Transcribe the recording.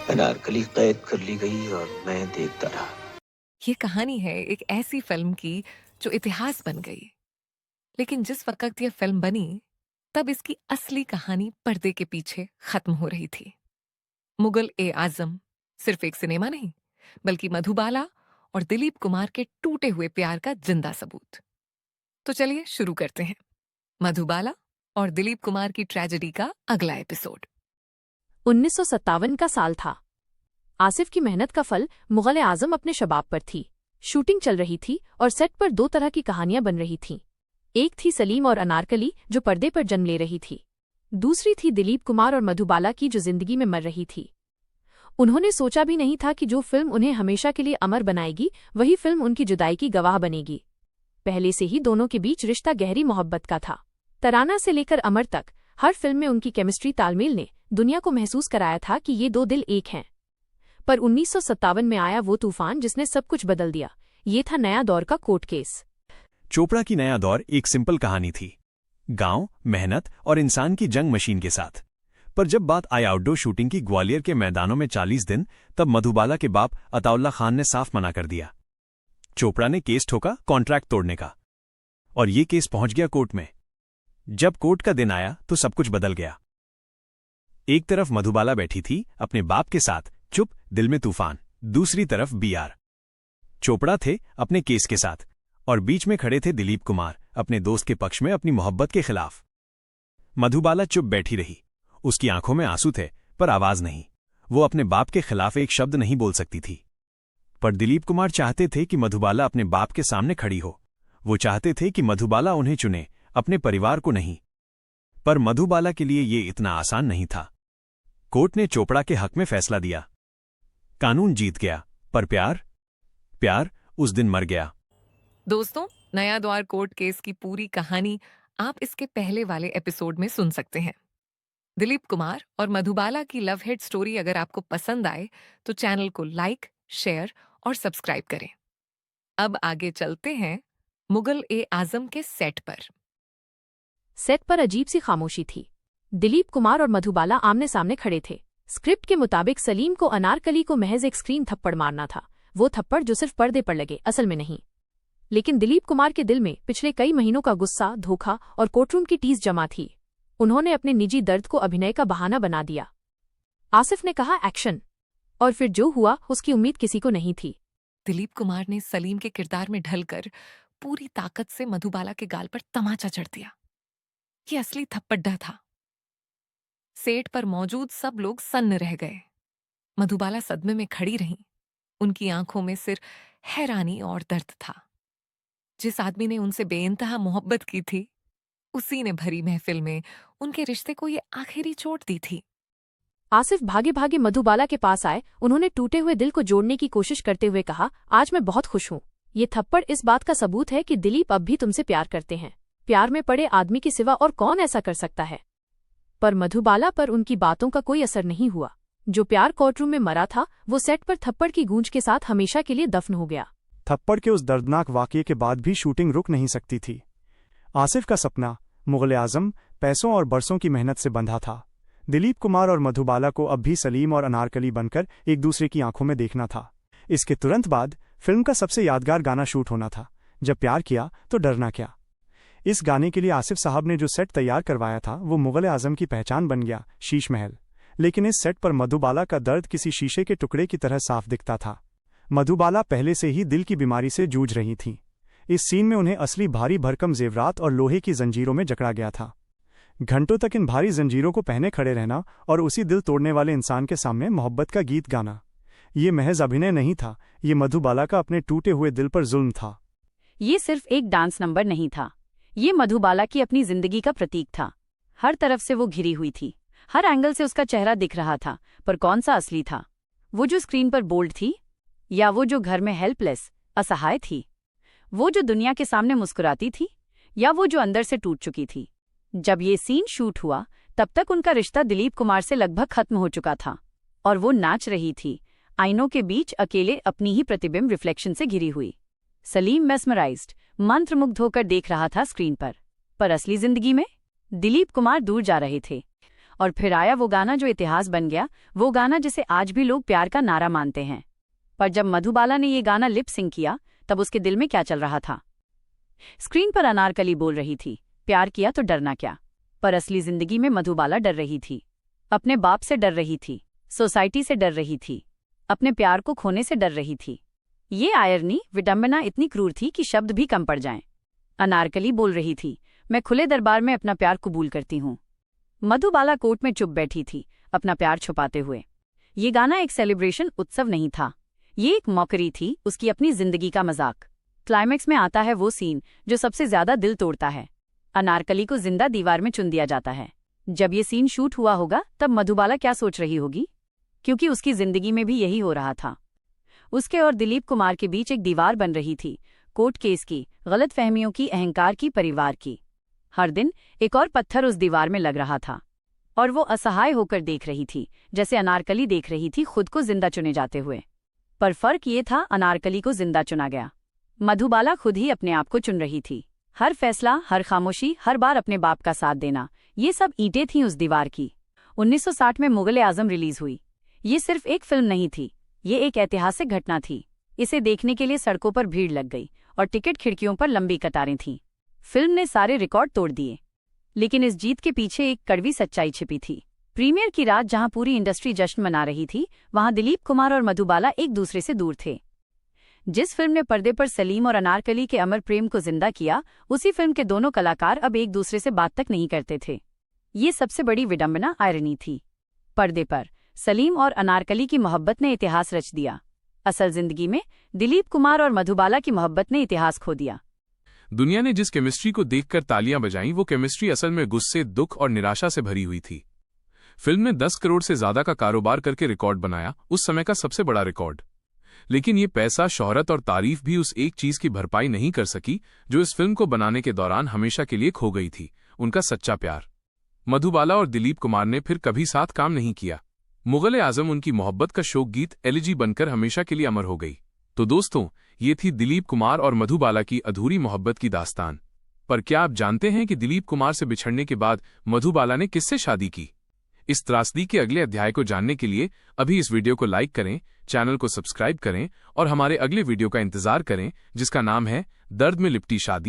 अनारकली कैद कर ली गई और मैं देखता रहा। ये कहानी है एक ऐसी फिल्म की जो इतिहास बन गई। लेकिन जिस वक्त ये फिल्म बनी तब इसकी असली कहानी पर्दे के पीछे खत्म हो रही थी। मुगल ए आजम सिर्फ एक सिनेमा नहीं, बल्कि मधुबाला और दिलीप कुमार के टूटे हुए प्यार का जिंदा सबूत। तो चलिए शुरू करते हैं मधुबाला और दिलीप कुमार की ट्रेजेडी का अगला एपिसोड। 1957 का साल था। आसिफ की मेहनत का फल मुगल आजम अपने शबाब पर थी। शूटिंग चल रही थी और सेट पर दो तरह की कहानियां बन रही थीं। एक थी सलीम और अनारकली जो पर्दे पर जन्म ले रही थी। दूसरी थी दिलीप कुमार और मधुबाला की जो जिंदगी में मर रही थी। उन्होंने सोचा भी नहीं था कि जो फिल्म उन्हें हमेशा के लिए अमर बनाएगी वही फिल्म उनकी जुदाई की गवाह बनेगी। पहले से ही दोनों के बीच रिश्ता गहरी मोहब्बत का था। तराना से लेकर अमर तक हर फिल्म में उनकी केमिस्ट्री तालमेल ने दुनिया को महसूस कराया था कि ये दो दिल एक हैं। पर 1957 में आया वो तूफान जिसने सब कुछ बदल दिया। ये था नया दौर का कोर्ट केस। चोपड़ा की नया दौर एक सिंपल कहानी थी, गांव, मेहनत और इंसान की जंग मशीन के साथ। पर जब बात आई आउटडोर शूटिंग की ग्वालियर के मैदानों में 40 दिन, तब मधुबाला के बाप अताउल्ला खान ने साफ मना कर दिया। चोपड़ा ने केस ठोका कॉन्ट्रैक्ट तोड़ने का, और ये केस पहुंच गया कोर्ट में। जब कोर्ट का दिन आया तो सब कुछ बदल गया। एक तरफ मधुबाला बैठी थी अपने बाप के साथ, चुप, दिल में तूफान। दूसरी तरफ बीआर चोपड़ा थे अपने केस के साथ, और बीच में खड़े थे दिलीप कुमार अपने दोस्त के पक्ष में, अपनी मोहब्बत के खिलाफ। मधुबाला चुप बैठी रही। उसकी आंखों में आंसू थे पर आवाज नहीं। वो अपने बाप के खिलाफ एक शब्द नहीं बोल सकती थी। पर दिलीप कुमार चाहते थे कि मधुबाला अपने बाप के सामने खड़ी हो। वो चाहते थे कि मधुबाला उन्हें चुने, अपने परिवार को नहीं। पर मधुबाला के लिए ये इतना आसान नहीं था। कोर्ट ने चोपड़ा के हक में फैसला दिया। कानून जीत गया, पर प्यार उस दिन मर गया। दोस्तों, नया द्वार कोर्ट केस की पूरी कहानी आप इसके पहले वाले एपिसोड में सुन सकते हैं। दिलीप कुमार और मधुबाला की लव हिट स्टोरी अगर आपको पसंद आए तो चैनल को लाइक, शेयर और सब्सक्राइब करें। अब आगे चलते हैं मुगल ए आजम के सेट पर। सेट पर अजीब सी खामोशी थी। दिलीप कुमार और मधुबाला आमने सामने खड़े थे। स्क्रिप्ट के मुताबिक सलीम को अनारकली को महज एक स्क्रीन थप्पड़ मारना था, वो थप्पड़ जो सिर्फ पर्दे पर लगे, असल में नहीं। लेकिन दिलीप कुमार के दिल में पिछले कई महीनों का गुस्सा, धोखा और कोर्टरूम की टीस जमा थी। उन्होंने अपने निजी दर्द को अभिनय का बहाना बना दिया। आसिफ ने कहा एक्शन, और फिर जो हुआ उसकी उम्मीद किसी को नहीं थी। दिलीप कुमार ने सलीम के किरदार में ढलकर पूरी ताकत से मधुबाला के गाल पर तमाचा जड़ दिया। ये असली थप्पड़ था। सेट पर मौजूद सब लोग सन्न रह गए। मधुबाला सदमे में खड़ी रहीं। उनकी आंखों में सिर्फ हैरानी और दर्द था। जिस आदमी ने उनसे बेइंतहा मोहब्बत की थी, उसी ने भरी महफिल में उनके रिश्ते को ये आखिरी चोट दी थी। आसिफ भागे भागे मधुबाला के पास आए। उन्होंने टूटे हुए दिल को जोड़ने की कोशिश करते हुए कहा, आज मैं बहुत खुश हूँ। ये थप्पड़ इस बात का सबूत है कि दिलीप अब भी तुमसे प्यार करते हैं। प्यार में पड़े आदमी के सिवा और कौन ऐसा कर सकता है। पर मधुबाला पर उनकी बातों का कोई असर नहीं हुआ। जो प्यार कोर्टरूम में मरा था वो सेट पर थप्पड़ की गूंज के साथ हमेशा के लिए दफन हो गया। थप्पड़ के उस दर्दनाक वाकये के बाद भी शूटिंग रुक नहीं सकती थी। आसिफ का सपना मुगल आजम पैसों और बरसों की मेहनत से बंधा था। दिलीप कुमार और मधुबाला को अब भी सलीम और अनारकली बनकर एक दूसरे की आंखों में देखना था। इसके तुरंत बाद फिल्म का सबसे यादगार गाना शूट होना था, जब प्यार किया तो डरना क्या। इस गाने के लिए आसिफ साहब ने जो सेट तैयार करवाया था वो मुगल आजम की पहचान बन गया, शीश महल। लेकिन इस सेट पर मधुबाला का दर्द किसी शीशे के टुकड़े की तरह साफ दिखता था। मधुबाला पहले से ही दिल की बीमारी से जूझ रही थीं। इस सीन में उन्हें असली भारी भरकम जेवरात और लोहे की जंजीरों में जकड़ा गया था। घंटों तक इन भारी जंजीरों को पहने खड़े रहना और उसी दिल तोड़ने वाले इंसान के सामने मोहब्बत का गीत गाना, ये महज अभिनय नहीं था, ये मधुबाला का अपने टूटे हुए दिल पर जुल्म था। ये सिर्फ एक डांस नंबर नहीं था, ये मधुबाला की अपनी जिंदगी का प्रतीक था। हर तरफ से वो घिरी हुई थी, हर एंगल से उसका चेहरा दिख रहा था, पर कौन सा असली था? वो जो स्क्रीन पर बोल्ड थी, या वो जो घर में हेल्पलेस, असहाय थी? वो जो दुनिया के सामने मुस्कुराती थी, या वो जो अंदर से टूट चुकी थी? जब ये सीन शूट हुआ तब तक उनका रिश्ता दिलीप कुमार से लगभग खत्म हो चुका था, और वो नाच रही थी आईनों के बीच अकेले, अपनी ही प्रतिबिंब रिफ्लेक्शन से घिरी हुई। सलीम मेस्मराइज्ड, मंत्रमुग्ध होकर देख रहा था स्क्रीन पर असली जिंदगी में दिलीप कुमार दूर जा रहे थे, और फिर आया वो गाना जो इतिहास बन गया, वो गाना जिसे आज भी लोग प्यार का नारा मानते हैं। पर जब मधुबाला ने ये गाना लिप सिंक किया, तब उसके दिल में क्या चल रहा था? स्क्रीन पर अनारकली बोल रही थी, प्यार किया तो डरना क्या। पर असली जिंदगी में मधुबाला डर रही थी। अपने बाप से डर रही थी, सोसाइटी से डर रही थी, अपने प्यार को खोने से डर रही थी। ये आयरनी, विडंबना इतनी क्रूर थी कि शब्द भी कम पड़ जाएं। अनारकली बोल रही थी, मैं खुले दरबार में अपना प्यार कबूल करती हूँ। मधुबाला कोर्ट में चुप बैठी थी, अपना प्यार छुपाते हुए। ये गाना एक सेलिब्रेशन उत्सव नहीं था, ये एक मौकरी थी, उसकी अपनी जिंदगी का मजाक। क्लाइमैक्स में आता है वो सीन जो सबसे ज्यादा दिल तोड़ता है। अनारकली को जिंदा दीवार में चुन दिया जाता है। जब ये सीन शूट हुआ होगा, तब मधुबाला क्या सोच रही होगी? क्योंकि उसकी जिंदगी में भी यही हो रहा था। उसके और दिलीप कुमार के बीच एक दीवार बन रही थी, कोर्ट केस की, गलतफहमियों की, अहंकार की, परिवार की। हर दिन एक और पत्थर उस दीवार में लग रहा था और वो असहाय होकर देख रही थी, जैसे अनारकली देख रही थी खुद को जिंदा चुने जाते हुए। पर फर्क ये था, अनारकली को जिंदा चुना गया, मधुबाला खुद ही अपने आप को चुन रही थी। हर फैसला, हर खामोशी, हर बार अपने बाप का साथ देना, ये सब ईंटें थीं उस दीवार की। 1960 में मुगल आजम रिलीज हुई। ये सिर्फ एक फिल्म नहीं थी, ये एक ऐतिहासिक घटना थी। इसे देखने के लिए सड़कों पर भीड़ लग गई और टिकट खिड़कियों पर लंबी कतारें थीं। फिल्म ने सारे रिकॉर्ड तोड़ दिए, लेकिन इस जीत के पीछे एक कड़वी सच्चाई छिपी थी। प्रीमियर की रात जहां पूरी इंडस्ट्री जश्न मना रही थी, वहां दिलीप कुमार और मधुबाला एक दूसरे से दूर थे। जिस फिल्म ने पर्दे पर सलीम और अनारकली के अमर प्रेम को जिंदा किया, उसी फिल्म के दोनों कलाकार अब एक दूसरे से बात तक नहीं करते थे। ये सबसे बड़ी विडंबना, आयरनी थी। पर्दे पर सलीम और अनारकली की मोहब्बत ने इतिहास रच दिया। असल जिंदगी में दिलीप कुमार और मधुबाला की मोहब्बत ने इतिहास खो दिया। दुनिया ने जिस केमिस्ट्री को देखकर तालियां बजाईं, वो केमिस्ट्री असल में गुस्से, दुख और निराशा से भरी हुई थी। फिल्म ने 10 करोड़ से ज्यादा का कारोबार करके रिकॉर्ड बनाया, उस समय का सबसे बड़ा रिकॉर्ड। लेकिन ये पैसा, शोहरत और तारीफ भी उस एक चीज की भरपाई नहीं कर सकी जो इस फिल्म को बनाने के दौरान हमेशा के लिए खो गई थी, उनका सच्चा प्यार। मधुबाला और दिलीप कुमार ने फिर कभी साथ काम नहीं किया। मुगल आजम उनकी मोहब्बत का शोक गीत एलिजी बनकर हमेशा के लिए अमर हो गई। तो दोस्तों, ये थी दिलीप कुमार और मधुबाला की अधूरी मोहब्बत की दास्तान। पर क्या आप जानते हैं कि दिलीप कुमार से बिछड़ने के बाद मधुबाला ने किससे शादी की? इस त्रासदी के अगले अध्याय को जानने के लिए अभी इस वीडियो को लाइक करें, चैनल को सब्सक्राइब करें और हमारे अगले वीडियो का इंतजार करें, जिसका नाम है दर्द में लिपटी शादी।